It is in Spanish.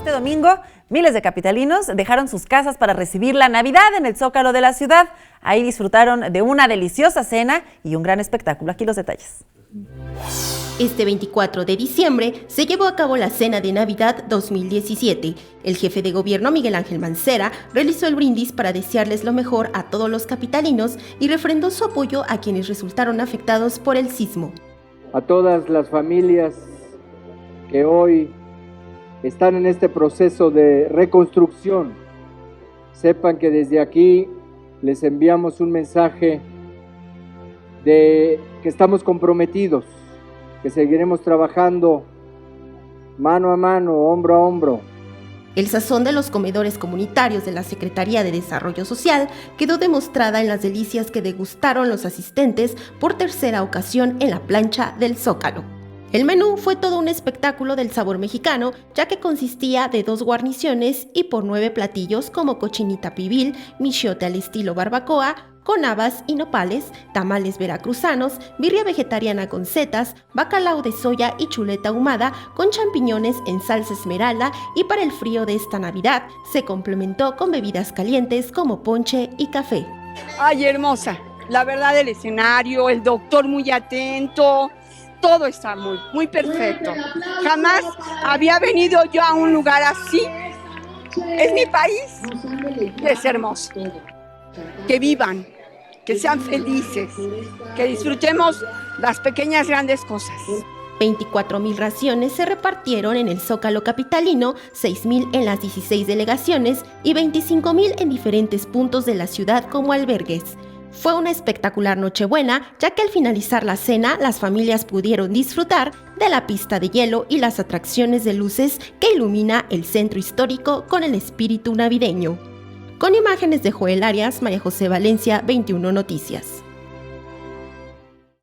Este domingo, miles de capitalinos dejaron sus casas para recibir la Navidad en el Zócalo de la ciudad. Ahí disfrutaron de una deliciosa cena y un gran espectáculo. Aquí los detalles. Este 24 de diciembre se llevó a cabo la Cena de Navidad 2017. El jefe de gobierno Miguel Ángel Mancera realizó el brindis para desearles lo mejor a todos los capitalinos y refrendó su apoyo a quienes resultaron afectados por el sismo. A todas las familias que hoy están en este proceso de reconstrucción, sepan que desde aquí les enviamos un mensaje de que estamos comprometidos, que seguiremos trabajando mano a mano, hombro a hombro. El sazón de los comedores comunitarios de la Secretaría de Desarrollo Social quedó demostrada en las delicias que degustaron los asistentes por tercera ocasión en la plancha del Zócalo. El menú fue todo un espectáculo del sabor mexicano, ya que consistía de 2 guarniciones y por 9 platillos como cochinita pibil, michote al estilo barbacoa, con habas y nopales, tamales veracruzanos, birria vegetariana con setas, bacalao de soya y chuleta ahumada con champiñones en salsa esmeralda, y para el frío de esta Navidad se complementó con bebidas calientes como ponche y café. Ay, hermosa, la verdad, el escenario, el doctor muy atento, todo está muy perfecto. Jamás había venido yo a un lugar así. Es mi país, es hermoso. Que vivan, que sean felices, que disfrutemos las pequeñas grandes cosas. 24,000 raciones se repartieron en el Zócalo capitalino, 6,000 en las 16 delegaciones y 25,000 en diferentes puntos de la ciudad como albergues. Fue una espectacular Nochebuena, ya que al finalizar la cena, las familias pudieron disfrutar de la pista de hielo y las atracciones de luces que ilumina el centro histórico con el espíritu navideño. Con imágenes de Joel Arias, María José Valencia, 21 Noticias.